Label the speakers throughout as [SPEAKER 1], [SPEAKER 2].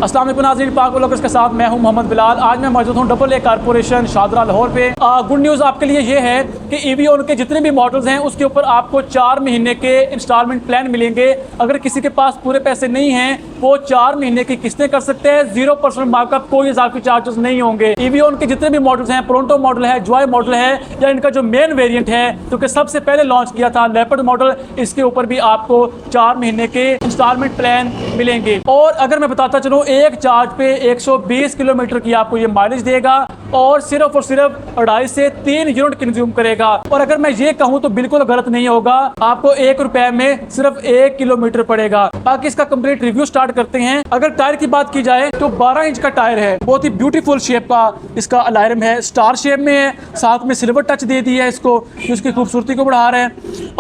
[SPEAKER 1] अस्सलाम वालेकुम नाज़रीन, पाक व्लॉगर्स के साथ मैं हूं मोहम्मद बिलाल। आज मैं मौजूद हूं double A corporation Shahdara Lahore पे। गुड न्यूज़ आपके लिए ये है कि EVON के जितने भी मॉडल्स हैं उसके ऊपर आपको 4 महीने के इंस्टॉलमेंट प्लान मिलेंगे। अगर किसी के पास पूरे पैसे नहीं हैं वो 4 महीने की किस्तें कर सकते हैं, 0% मार्कअप, कोई इजाफी चार्जेस नहीं होंगे। EVON के जितने भी मॉडल्स हैं, प्रोंटो मॉडल है, जॉय मॉडल है, या इनका जो मेन वेरियंट है जो कि सबसे पहले लॉन्च किया था लेपर्ड मॉडल, इसके ऊपर भी आपको 4 महीने के इंस्टॉलमेंट प्लान मिलेंगे। और अगर मैं बताता चलूँ, एक चार्ज पे 120 किलोमीटर की आपको ये माइलेज देगा और सिर्फ 2.5 से 3 यूनिट कंज्यूम करेगा। और अगर मैं ये कहूँ तो बिल्कुल गलत नहीं होगा, आपको 1 रुपए में सिर्फ 1 किलोमीटर पड़ेगा। बाकी इसका कंप्लीट रिव्यू स्टार्ट करते हैं। अगर टायर की बात की जाए तो 12 इंच का टायर है, बहुत ही ब्यूटीफुल शेप का इसका अलायरम है, स्टार शेप में है, साथ में सिल्वर टच दे दी है इसको, जो इसकी खूबसूरती को बढ़ा रहा है।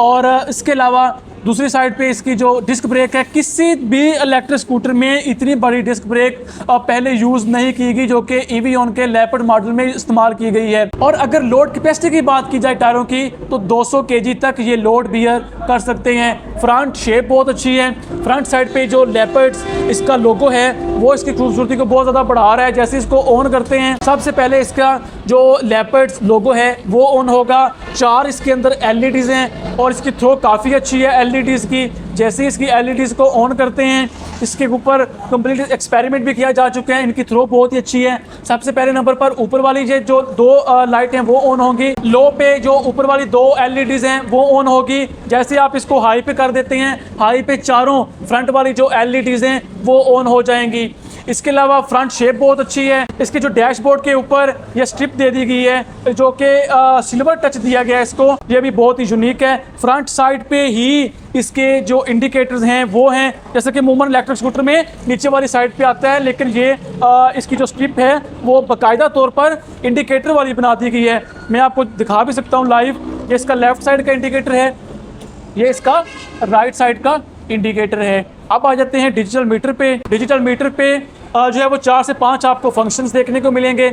[SPEAKER 1] और इसके अलावा दूसरी साइड पे इसकी जो डिस्क ब्रेक है, किसी भी इलेक्ट्रिक स्कूटर में इतनी बड़ी डिस्क ब्रेक पहले यूज़ नहीं की गई जो कि EVON के लेपर्ड मॉडल में इस्तेमाल की गई है। और अगर लोड कैपेसिटी की बात की जाए टायरों की तो 200 kg तक ये लोड बियर कर सकते हैं। फ्रंट शेप बहुत अच्छी है, फ्रंट साइड पे जो लेपर्ड्स इसका लोगो है वो इसकी खूबसूरती को बहुत ज़्यादा बढ़ा रहा है। जैसे इसको ऑन करते हैं, सबसे पहले इसका जो लेपर्ड्स लोगो है वो ऑन होगा। 4 इसके अंदर LEDs हैं और इसकी थ्रो काफ़ी अच्छी है LEDs की। जैसे इसकी LEDs को ऑन करते हैं, इसके ऊपर कंप्लीट एक्सपेरिमेंट भी किया जा चुका है, इनकी थ्रो बहुत ही अच्छी है। सबसे पहले नंबर पर ऊपर वाली जो 2 लाइट हैं वो ऑन होंगी। लो पे जो ऊपर वाली 2 LEDs हैं वो ऑन होगी। जैसे आप इसको हाई पे कर देते हैं, हाई पे चारों फ्रंट वाली जो LEDs हैं वो ऑन हो जाएंगी। इसके अलावा फ्रंट शेप बहुत अच्छी है। इसके जो डैशबोर्ड के ऊपर ये स्ट्रिप दे दी गई है जो कि सिल्वर टच दिया गया है इसको, ये भी बहुत ही यूनिक है। फ्रंट साइड पे ही इसके जो इंडिकेटर्स हैं वो हैं, जैसे कि मूवमेंट इलेक्ट्रिक स्कूटर में नीचे वाली साइड पे आता है, लेकिन ये इसकी जो स्ट्रिप है वो बाकायदा तौर पर इंडिकेटर वाली बना दी गई है। मैं आपको दिखा भी सकता हूँ लाइव। ये इसका लेफ्ट साइड का इंडिकेटर है, ये इसका राइट साइड का इंडिकेटर है। अब आ जाते हैं डिजिटल मीटर पे। डिजिटल मीटर पे जो है वो 4 से 5 आपको फंक्शंस देखने को मिलेंगे।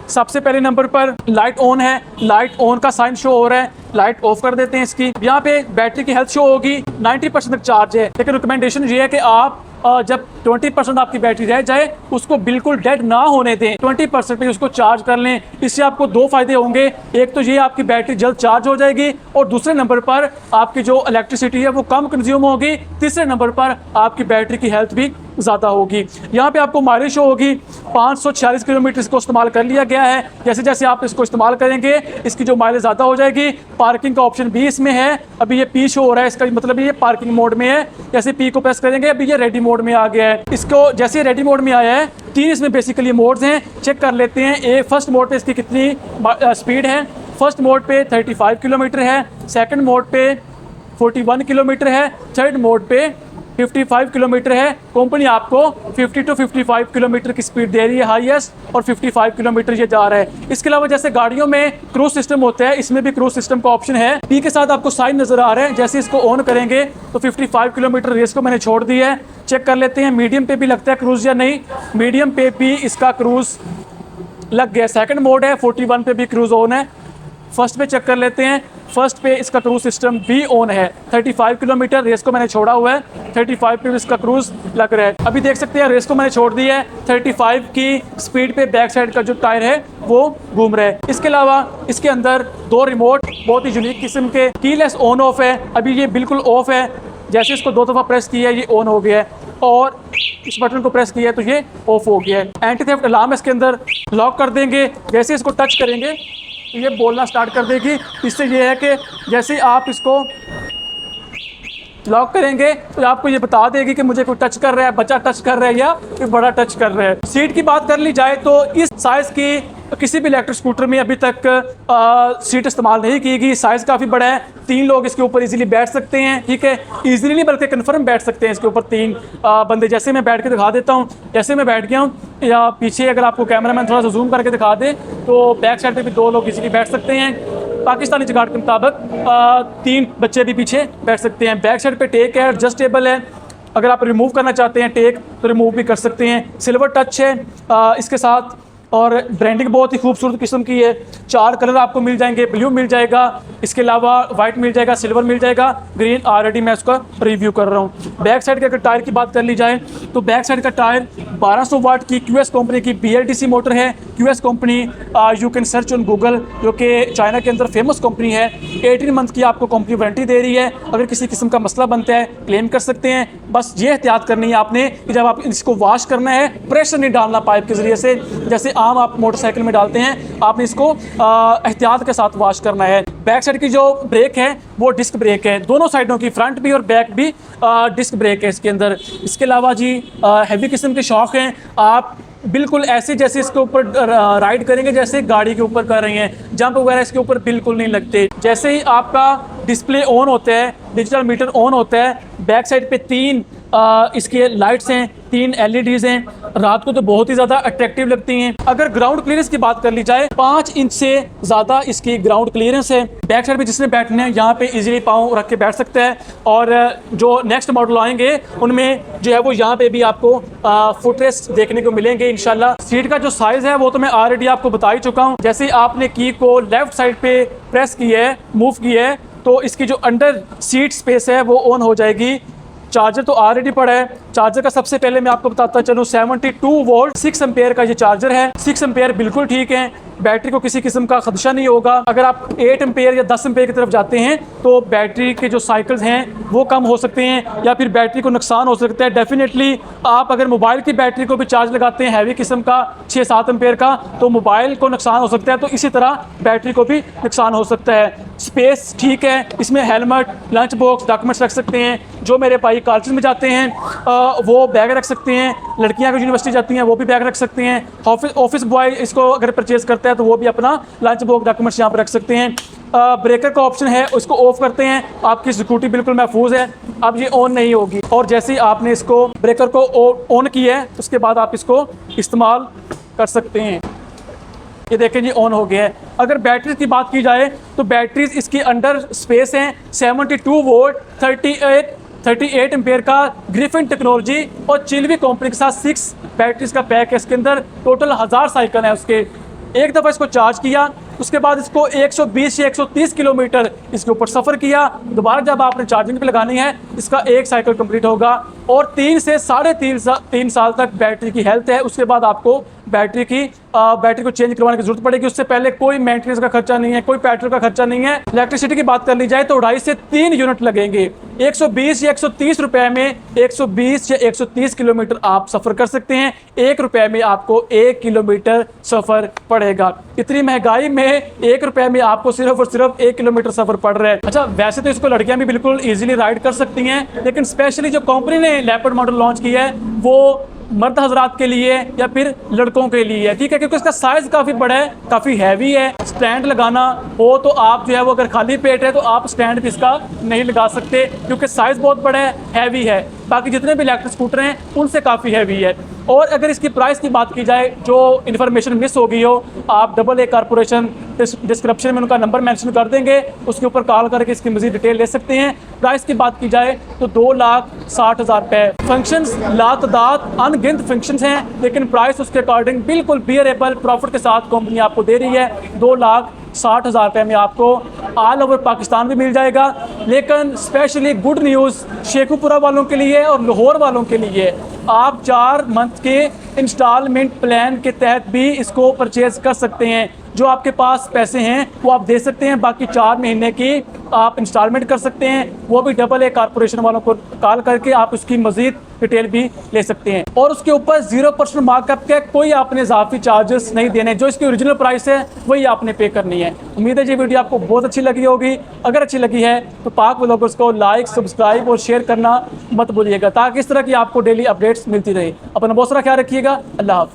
[SPEAKER 1] सबसे पहले नंबर पर लाइट ऑन है, लाइट ऑन का साइन शो हो रहा है। लाइट ऑफ कर देते हैं इसकी। यहाँ पे बैटरी की हेल्थ शो होगी, 90% तक चार्ज है, लेकिन रिकमेंडेशन ये है कि आप जब 20% आपकी बैटरी रह जाए उसको बिल्कुल डेड ना होने दें, 20% पे उसको चार्ज कर लें। इससे आपको 2 फायदे होंगे। एक तो ये आपकी बैटरी जल्द चार्ज हो जाएगी और दूसरे नंबर पर आपकी जो इलेक्ट्रिसिटी है वो कम कंज्यूम होगी। तीसरे नंबर पर आपकी बैटरी की हेल्थ भी ज़्यादा होगी। यहाँ पे आपको माइलेज शो होगी, 546 किलोमीटर इसको इस्तेमाल कर लिया गया है। जैसे जैसे आप इसको इस्तेमाल करेंगे इसकी जो माइलेज ज़्यादा हो जाएगी। पार्किंग का ऑप्शन भी इसमें है, अभी ये P शो हो रहा है, इसका मतलब ये पार्किंग मोड में है। जैसे P को प्रेस करेंगे अभी ये रेडी मोड में आ गया है। इसको जैसे रेडी मोड में आया है, 3 इसमें बेसिकली मोड्स हैं, चेक कर लेते हैं। फर्स्ट मोड पे इसकी कितनी स्पीड है। फर्स्ट मोड पे 35 किलोमीटर है, सेकंड मोड पे 41 किलोमीटर है, थर्ड मोड पे 55 किलोमीटर है। कंपनी आपको 50 to 55 किलोमीटर की स्पीड दे रही है हाईएस्ट, और 55 किलोमीटर ये जा रहा है। इसके अलावा जैसे गाड़ियों में क्रूज सिस्टम होता है, इसमें भी क्रूज सिस्टम का ऑप्शन है। P के साथ आपको साइन नजर आ रहा है। जैसे इसको ऑन करेंगे तो 55 किलोमीटर रेस को मैंने छोड़ दी है। चेक कर लेते हैं मीडियम पे भी लगता है क्रूज या नहीं। मीडियम पे भी इसका क्रूज लग गया। सेकंड मोड है, 41 पे भी क्रूज ऑन है। फर्स्ट पे चेक कर लेते हैं, फर्स्ट पे इसका क्रूज सिस्टम भी ऑन है। 35 किलोमीटर रेस को मैंने छोड़ा हुआ है, 35 पे इसका क्रूज लग रहा है। अभी देख सकते हैं रेस को मैंने छोड़ दी है, 35 की स्पीड पे बैक साइड का जो टायर है वो घूम रहा है। इसके अलावा इसके अंदर 2 रिमोट बहुत ही यूनिक किस्म के, कीलेस ऑन ऑफ है, अभी ये बिल्कुल ऑफ है। जैसे इसको 2 दफ़ा प्रेस किया है ये ऑन हो गया है, और इस बटन को प्रेस किया है तो ये ऑफ हो गया है। एंटी थेफ्ट अलार्म इसके अंदर लॉक कर देंगे। जैसे इसको टच करेंगे तो ये बोलना स्टार्ट कर देगी। इससे ये है कि जैसे आप इसको लॉक करेंगे तो आपको ये बता देगी कि मुझे कोई टच कर रहा है, बच्चा टच कर रहा है या कोई बड़ा टच कर रहा है। सीट की बात कर ली जाए तो इस साइज़ की किसी भी इलेक्ट्रिक स्कूटर में अभी तक सीट इस्तेमाल नहीं की गई। साइज़ काफ़ी बड़ा है, 3 लोग इसके ऊपर इजीली बैठ सकते हैं। ठीक है, इजीली नहीं बल्कि कन्फर्म बैठ सकते हैं इसके ऊपर 3 बंदे। जैसे मैं बैठ के दिखा देता हूँ, जैसे मैं बैठ गया हूँ, या पीछे अगर आपको कैमरामैन थोड़ा सा जूम करके दिखा दे तो बैक साइड पे भी 2 लोग इजीली बैठ सकते हैं। पाकिस्तानी जुगाड़ के मुताबिक 3 बच्चे भी पीछे बैठ सकते हैं। बैक साइड पे टेक है, एडजस्टेबल है, अगर आप रिमूव करना चाहते हैं टेक तो रिमूव भी कर सकते हैं। सिल्वर टच है, इसके साथ और ब्रांडिंग बहुत ही खूबसूरत किस्म की है। 4 कलर आपको मिल जाएंगे, ब्लू मिल जाएगा, इसके अलावा वाइट मिल जाएगा, सिल्वर मिल जाएगा, ग्रीन ऑलरेडी मैं उसका रिव्यू कर रहा हूँ। बैक साइड के अगर टायर की बात कर ली जाए तो बैक साइड का टायर 1200 वाट की QS कंपनी की BLDC मोटर है। QS company you can search on Google, जो कि चाइना के अंदर फेमस कंपनी है। 18 मंथ की आपको कंपनी वारंटी दे रही है। अगर किसी किस्म का मसला बनता है क्लेम कर सकते हैं। बस ये एहतियात करनी है आपने कि जब आप इसको वॉश करना है प्रेशर नहीं डालना पाइप के ज़रिए से, जैसे आम आप मोटरसाइकिल में डालते हैं, आपने इसको एहतियात के साथ वॉश करना है। बैक साइड की जो ब्रेक है वो डिस्क ब्रेक है, दोनों साइडों की, फ्रंट भी और बैक भी डिस्क ब्रेक है इसके अंदर। इसके अलावा जी हैवी किस्म के शॉक हैं, आप बिल्कुल ऐसे जैसे इसके ऊपर राइड करेंगे जैसे गाड़ी के ऊपर कर रही हैं, जंप वगैरह इसके ऊपर बिल्कुल नहीं लगते। जैसे ही आपका डिस्प्ले ऑन होता है, डिजिटल मीटर ऑन होता है, बैक साइड पे 3 इसके लाइट्स हैं, 3 LEDs हैं, रात को तो बहुत ही ज़्यादा अट्रैक्टिव लगती हैं। अगर ग्राउंड क्लियरेंस की बात कर ली जाए 5 इंच से ज़्यादा इसकी ग्राउंड क्लियरेंस है। बैक साइड पे जिसने बैठना है यहाँ पे इजीली पाँव रख के बैठ सकता है। और जो नेक्स्ट मॉडल आएंगे उनमें जो है वो यहाँ पे भी आपको फुटरेस्ट देखने को मिलेंगे इंशाल्लाह। सीट का जो साइज़ है वो तो मैं ऑलरेडी आपको बता ही चुका हूँ। जैसे आपने की को लेफ्ट साइड पे प्रेस की है, मूव की है, तो इसकी जो अंडर सीट स्पेस है वो ऑन हो जाएगी। चार्जर तो ऑलरेडी पड़ा है। चार्जर का सबसे पहले मैं आपको बताता चलूँ, 72 वोल्ट 6 एम्पेयर का ये चार्जर है। 6 एम्पेयर बिल्कुल ठीक है, बैटरी को किसी किस्म का खदशा नहीं होगा। अगर आप 8 एम्पेयर या 10 एम्पेयर की तरफ जाते हैं तो बैटरी के जो साइकिल्स हैं वो कम हो सकते हैं या फिर बैटरी को नुकसान हो सकता है। डेफिनेटली आप अगर मोबाइल की बैटरी को भी चार्ज लगाते हैं हैवी किस्म का 6-7 एम्पेयर का, तो मोबाइल को नुकसान हो सकता है, तो इसी तरह बैटरी को भी नुकसान हो सकता है। स्पेस ठीक है, इसमें हेलमेट, लंच बॉक्स, डॉक्यूमेंट्स रख सकते हैं। जो मेरे भाई कॉलेज में जाते हैं वो बैग रख सकते हैं, लड़कियां जो यूनिवर्सिटी जाती हैं वो भी बैग रख सकते हैं। ऑफिस बॉय इसको अगर परचेज़ करता है तो वो भी अपना लंच बॉक्स, डॉक्यूमेंट्स यहाँ पर रख सकते हैं। ब्रेकर का ऑप्शन है, उसको ऑफ करते हैं, आपकी सिक्योरिटी बिल्कुल महफूज है। अब ये ऑन नहीं होगी, और जैसे ही आपने इसको ब्रेकर को ऑन किया है उसके बाद आप इसको इस्तेमाल कर सकते हैं। ये देखें जी ऑन हो गया है। अगर बैटरीज की बात की जाए तो बैटरीज इसकी अंडर स्पेस हैं 72 वोल्ट 38 एम्पेयर का ग्रिफिन टेक्नोलॉजी और चिल्वी कंपनी के साथ 6 बैटरीज का पैक है। इसके अंदर टोटल 1000 साइकिल है उसके। एक दफ़ा इसको चार्ज किया उसके बाद इसको 120 या 130 किलोमीटर इसके ऊपर सफ़र किया। दोबारा जब आपने चार्जिंग पे लगानी है इसका 1 साइकिल कंप्लीट होगा और 3 से 3.5 साल तक बैटरी की हेल्थ है। उसके बाद आपको बैटरी को चेंज करवाने की जरूरत पड़ेगी। उससे पहले कोई मेंटेनेंस का खर्चा नहीं है, कोई पेट्रोल का खर्चा नहीं है। इलेक्ट्रिसिटी की बात कर ली जाए तो 2.5 से 3 यूनिट लगेंगे। 120 या 130 रुपए में 120 या 130 किलोमीटर आप सफ़र कर सकते हैं। 1 रुपये में आपको 1 किलोमीटर सफ़र पड़ेगा। इतनी महंगाई में 1 रुपये में आपको सिर्फ और सिर्फ 1 किलोमीटर सफ़र पड़ रहा है। अच्छा, वैसे तो इसको लड़कियां भी बिल्कुल ईजिली राइड कर सकती हैं, लेकिन स्पेशली जो कंपनी ने लेपर्ड मॉडल लॉन्च किया है वो मर्द हजरात के लिए या फिर लड़कों के लिए है, ठीक है, क्योंकि इसका साइज़ काफ़ी बड़ा है, काफ़ी हैवी है। स्टैंड लगाना हो तो आप जो है वो अगर खाली पेट है तो आप स्टैंड भी इसका नहीं लगा सकते क्योंकि साइज़ बहुत बड़ा है, हैवी है। बाकी जितने भी इलेक्ट्रिक स्कूटर हैं उनसे काफ़ी हैवी है। और अगर इसकी प्राइस की बात की जाए, जो इन्फॉर्मेशन मिस हो गई हो, आप AA कॉर्पोरेशन डिस्क्रिप्शन में उनका नंबर मेंशन कर देंगे, उसके ऊपर कॉल करके इसकी मज़ीद डिटेल ले सकते हैं। प्राइस की बात की जाए तो 2,60,000 रुपये। फंक्शंस लातदाद अनगिनत फंक्शंस हैं, लेकिन प्राइस उसके अकॉर्डिंग बिल्कुल बियरेबल प्रॉफिट के साथ कंपनी आपको दे रही है। 2,60,000 रुपये में आपको ऑल ओवर पाकिस्तान भी मिल जाएगा। लेकिन स्पेशली गुड न्यूज़ शेखुपुरा वालों के लिए और लाहौर वालों के लिए, आप 4 मंथ के इंस्टॉलमेंट प्लान के तहत भी इसको परचेज़ कर सकते हैं। जो आपके पास पैसे हैं वो आप दे सकते हैं, बाकी 4 महीने की आप इंस्टॉलमेंट कर सकते हैं। वो भी AA कॉर्पोरेशन वालों को कॉल करके आप उसकी मज़ीद डिटेल भी ले सकते हैं। और उसके ऊपर 0% मार्कअप के कोई आपने इजाफी चार्जेस नहीं देने, जो इसकी ओरिजिनल प्राइस है वही आपने पे करनी है। उम्मीद है ये वीडियो आपको बहुत अच्छी लगी होगी। अगर अच्छी लगी है तो पाक व्लॉगर्स को लाइक, सब्सक्राइब और शेयर करना मत भूलिएगा, ताकि इस तरह की आपको डेली अपडेट्स मिलती रहे। अपना बहुत सारा ख्याल रखिएगा। अल्लाह हाफ़िज़।